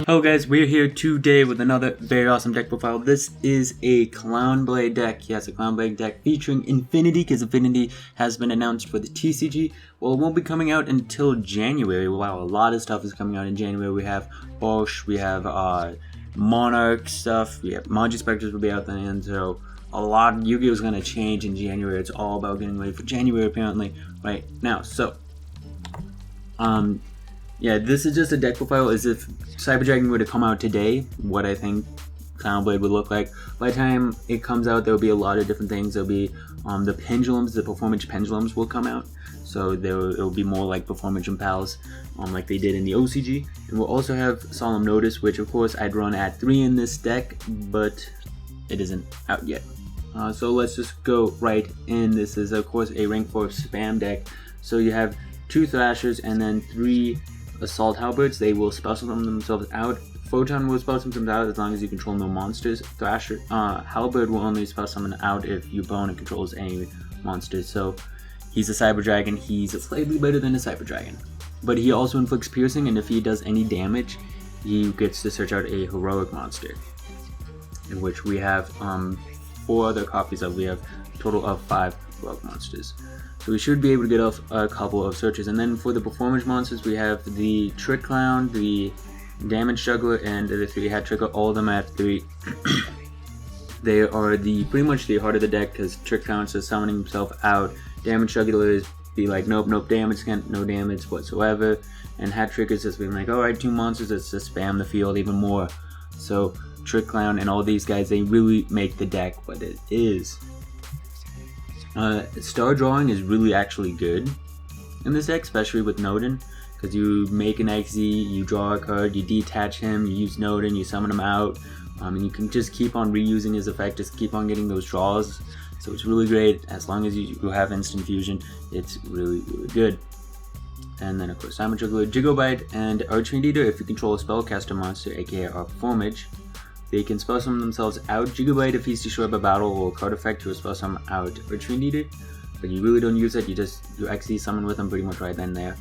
Hello guys, we're here today with another very awesome deck profile. This is a clownblade deck. Yes, a clownblade deck featuring Infinity, because Infinity has been announced for the TCG. Well, it won't be coming out until January. Wow, a lot of stuff is coming out in January. We have Bosch, we have Monarch stuff, we have Magi Spectres will be out then, and so a lot of Yu-Gi-Oh! Is going to change in January. It's all about getting ready for January apparently right now. So, yeah, this is just a deck profile as if Cyber Dragon were to come out today, what I think Clownblade would look like. By the time it comes out, there will be a lot of different things. There will be the pendulums, the performance pendulums will come out. So it will be more like performance pals, like they did in the OCG. And we'll also have Solemn Notice, which of course I'd run at 3 in this deck, but it isn't out yet. So let's just go right in. This is of course a rank 4 spam deck. So you have 2 Thrashers and then 3 Assault Halberds. They will special summon themselves out. Photon will special themselves out as long as you control no monsters. Thrasher, Halberd will only special summon out if your opponent controls any monsters. So he's a Cyber Dragon. He's slightly better than a Cyber Dragon, but he also inflicts piercing, and if he does any damage, he gets to search out a heroic monster, in which we have 4 other copies of. We have a total of 5 heroic monsters. So we should be able to get off a couple of searches. And then for the performance monsters, we have the Trick Clown, the Damage Juggler, and the 3 Hat Tricker, all of them at 3. They are pretty much the heart of the deck, because Trick Clown is summoning himself out. Damage Juggler is be like, nope, damage, no damage whatsoever. And Hat Tricker is just being like, alright, 2 monsters, let's just spam the field even more. So Trick Clown and all these guys, they really make the deck what it is. Star Drawing is really actually good in this deck, especially with Nodin, because you make an XZ, you draw a card, you detach him, you use Nodin, you summon him out, and you can just keep on reusing his effect, just keep on getting those draws. So it's really great. As long as you have instant fusion, it's really good. And then of course Simon Juggler, Gigobite, and Archfiend Eater. If you control a spellcaster monster, aka our Formage, they can spell summon themselves out. Gigobite if he's destroyed by battle or card effect, he will spell summon out Archfiend Eater. But you really don't use it, you XZ summon with them pretty much right then and there.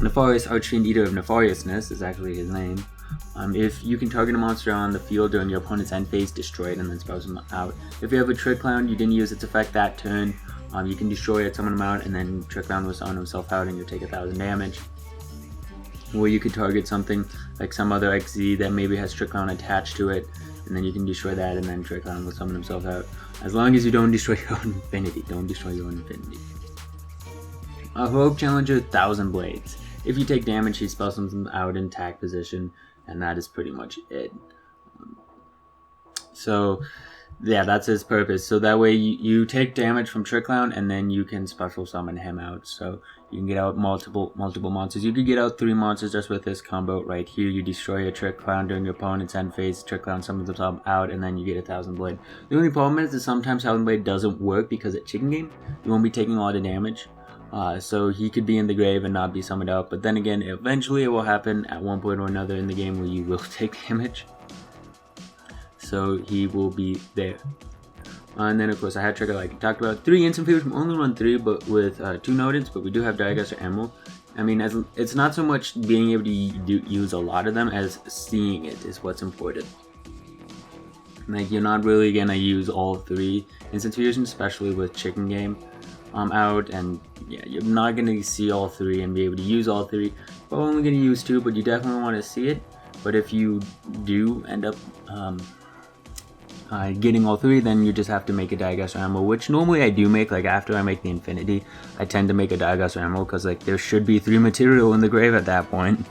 Nefarious Archfiend Eater of Nefariousness is actually his name. If you can target a monster on the field during your opponent's end phase, destroy it and then spell them out. If you have a Trick Clown, you didn't use its effect that turn, you can destroy it, summon him out, and then Trick Clown will summon himself out and you'll take 1000 damage. Or you could target something like some other XZ that maybe has Trick Clown attached to it, and then you can destroy that, and then Trick Clown will summon himself out. As long as you don't destroy your own Infinity. Don't destroy your own Infinity. Heroic Challenger, 1000 Blades. If you take damage, he spell summons out in attack position, and that is pretty much it. So yeah, that's his purpose. So that way you take damage from Trick Clown, and then you can special summon him out. So you can get out multiple monsters. You could get out 3 monsters just with this combo right here. You destroy a Trick Clown during your opponent's end phase. Trick Clown summons himself out, and then you get 1000 Blade. The only problem is that sometimes 1000 Blade doesn't work because at Chicken Game you won't be taking a lot of damage. So he could be in the grave and not be summoned out. But then again, eventually it will happen at one point or another in the game where you will take damage. So he will be there. And then of course a Hat Tricker, like I talked about. 3 instant fears. We only run 3, but with 2 Nodins, but we do have Diagaster Emerald. I mean, it's not so much being able to use a lot of them as seeing it is what's important. Like, you're not really gonna use all 3 instant fusion, especially with Chicken Game out, and yeah, you're not gonna see all 3 and be able to use all 3. We're only gonna use 2, but you definitely want to see it. But if you do end up getting all 3, then you just have to make a Diagaster Emerald, which normally I do make. Like after I make the Infinity, I tend to make a Diagaster Emerald, because like there should be 3 material in the grave at that point.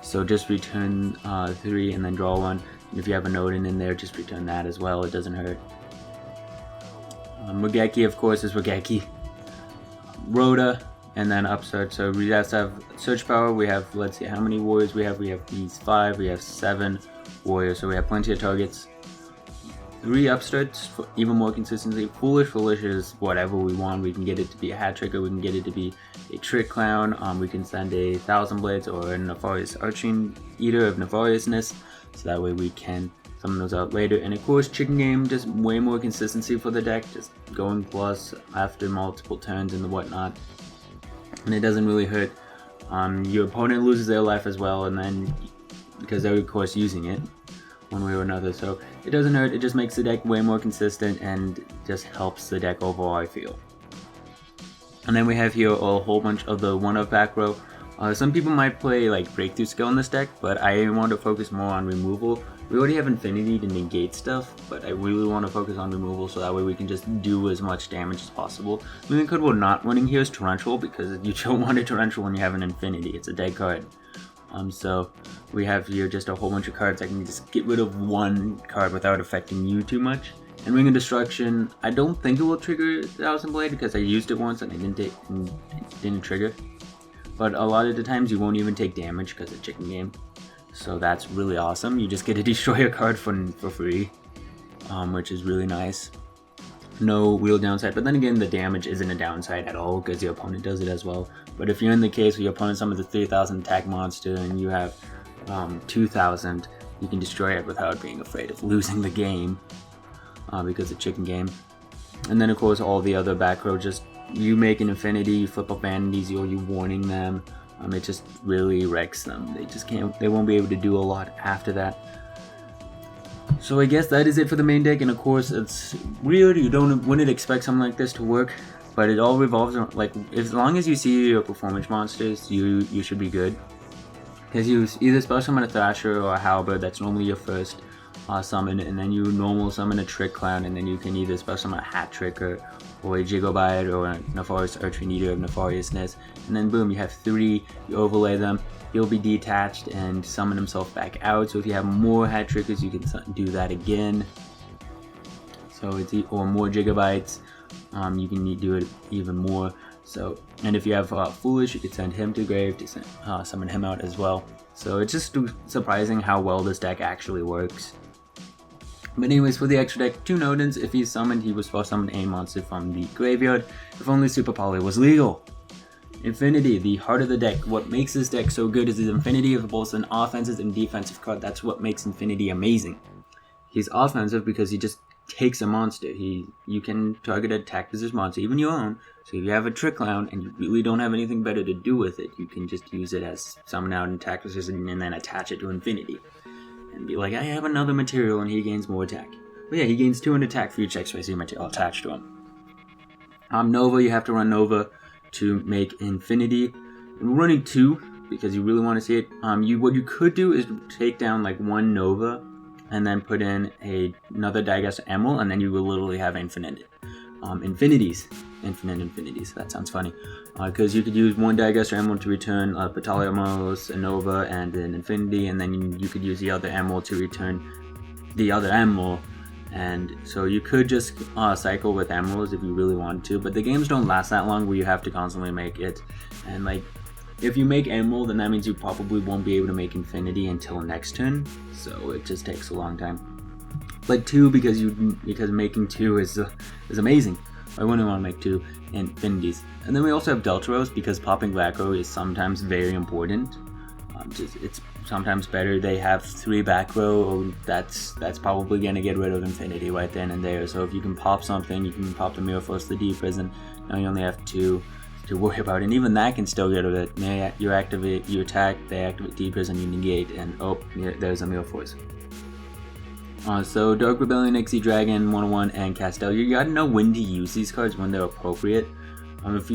So just return 3 and then draw 1. And if you have a Nodin in there, just return that as well. It doesn't hurt. Regeki, of course, is Regeki. Rhoda, and then Upstart. So we have to have search power. We have, let's see how many warriors we have. We have these 5. We have 7 warriors. So we have plenty of targets. 3 Upstarts for even more consistency. Foolish is whatever we want. We can get it to be a Hat Tricker. We can get it to be a Trick Clown. We can send a 1000 Blades or a Nefarious Archfiend Eater of Nefariousness. So that way we can summon those out later. And of course, Chicken Game, just way more consistency for the deck, just going plus after multiple turns and whatnot. and it doesn't really hurt. Your opponent loses their life as well, and then because they're of course using it one way or another, so it doesn't hurt. It just makes the deck way more consistent and just helps the deck overall, I feel. And then we have here a whole bunch of the one-of back row. Some people might play like breakthrough skill in this deck, but I want to focus more on removal. We already have infinity to negate stuff, but I really want to focus on removal so that way we can just do as much damage as possible. The only card we're not winning here is Torrential, because you don't want a Torrential when you have an infinity. It's a dead card. So we have here just a whole bunch of cards. I can just get rid of one card without affecting you too much. And Ring of Destruction, I don't think it will trigger Thousand Blade because I used it once and it didn't trigger. But a lot of the times you won't even take damage because it's chicken game. So that's really awesome. You just get to destroy a card for free, which is really nice. No real downside, but then again the damage isn't a downside at all because your opponent does it as well. But if you're in the case where your opponent summons a 3000 attack monster and you have 2000, you can destroy it without being afraid of losing the game because it's chicken game. And then of course all the other back row, just you make an infinity, you flip up vanities, or you warning them. It just really wrecks them. They won't be able to do a lot after that. So I guess that is it for the main deck, and of course it's weird, you wouldn't expect something like this to work, but it all revolves around, like, as long as you see your performance monsters, you should be good. Because you either special summon a Thrasher or a Halberd, that's normally your first summon, and then you normal summon a Trick Clown, and then you can either special summon a Hat Tricker, or a Jigglebite, or a Nefarious Archneater of Nefariousness, and then boom, you have 3, you overlay them, he'll be detached and summon himself back out. So if you have more Hat Trickers, you can do that again. So it's, or more Gigabytes, you can do it even more. So, and if you have Foolish, you can send him to grave to summon him out as well. So it's just surprising how well this deck actually works. But anyways, for the extra deck, 2 Nodens. If he's summoned, he was supposed to summon a monster from the graveyard. If only Super Poly was legal. Infinity, the heart of the deck. What makes this deck so good is his infinity of both an offensive and defensive card. That's what makes Infinity amazing. He's offensive because he just takes a monster. You can target an attack position monster, even your own. So if you have a Trick Clown and you really don't have anything better to do with it, you can just use it as summon out an attack position and then attach it to Infinity. And be like, I have another material and he gains more attack. But yeah, he gains 2 in attack for each XYZ material attached to him. Nova, you have to run Nova to make Infinity. And we're running 2 because you really want to see it. What you could do is take down like 1 Nova and then put in another Digestor Emerald, and then you will literally have infinite infinities. Infinite infinities. That sounds funny. Because you could use 1 Digestor Emerald to return Patalia Emeralds, a Nova, and an Infinity, and then you could use the other Emerald to return the other Emerald. And so you could just cycle with Emeralds if you really wanted to, but the games don't last that long where you have to constantly make it. And like, if you make Emerald, then that means you probably won't be able to make Infinity until next turn, so it just takes a long time. But 2, because making 2 is amazing. I wouldn't want to make 2 Infinities. And then we also have Deltaros, because popping back row is sometimes very important. It's sometimes better. They have 3 back row, that's probably going to get rid of Infinity right then and there. So if you can pop something, you can pop the Mirror Force, the Deep Prison. Now you only have 2 to worry about, and even that can still get rid of it. You activate, you attack, they activate Deep Prison, you negate, and oh, there's a Mirror Force. So Dark Rebellion, Ixie Dragon, 101, and Castel. You gotta know when to use these cards, when they're appropriate. If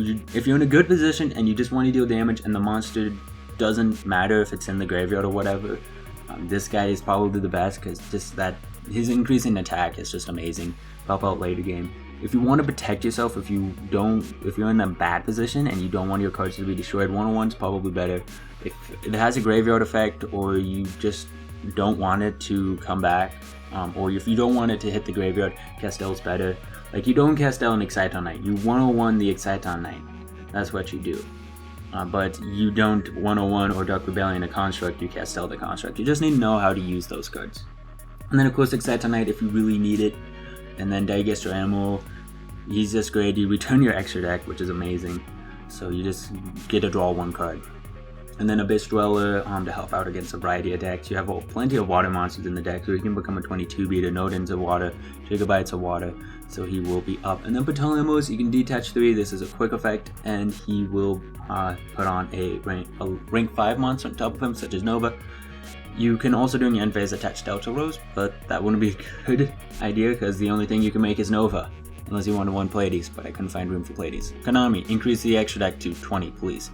you're in a good position and you just want to deal damage and the monster doesn't matter if it's in the graveyard or whatever, this guy is probably the best because just that his increase in attack is just amazing. Help out later game. If you want to protect yourself, if you're in a bad position and you don't want your cards to be destroyed, 101's probably better. If it has a graveyard effect, or you just don't want it to come back, or if you don't want it to hit the graveyard, Castel's better. Like, you don't Castel an Exciton Knight, you 101 the Exciton Knight. That's what you do. But you don't 101 or Dark Rebellion a Construct, you Castel the Construct. You just need to know how to use those cards. And then of course Exciton Knight if you really need it. And then Digestor Animal, he's just great. You return your extra deck, which is amazing. So you just get to draw 1 card. And then Abyss Dweller to help out against a variety of decks. You have plenty of water monsters in the deck, so he can become a 22 beater, Nodens of water, Gigabytes of water, so he will be up. And then Petalemos, you can detach 3, this is a quick effect, and he will put on a rank 5 monster on top of him, such as Nova. You can also during your end phase attach Delta Rose, but that wouldn't be a good idea because the only thing you can make is Nova. Unless you want to 1 Pleiades, but I couldn't find room for Pleiades. Konami, increase the extra deck to 20, please.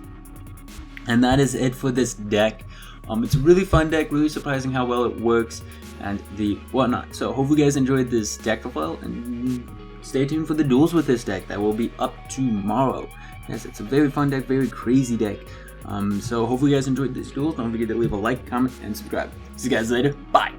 And that is it for this deck. It's a really fun deck, really surprising how well it works, and the whatnot. So hopefully you guys enjoyed this deck profile, and stay tuned for the duels with this deck that will be up tomorrow. Yes, it's a very fun deck, very crazy deck. So hopefully you guys enjoyed this duel. Don't forget to leave a like, comment, and subscribe. See you guys later. Bye!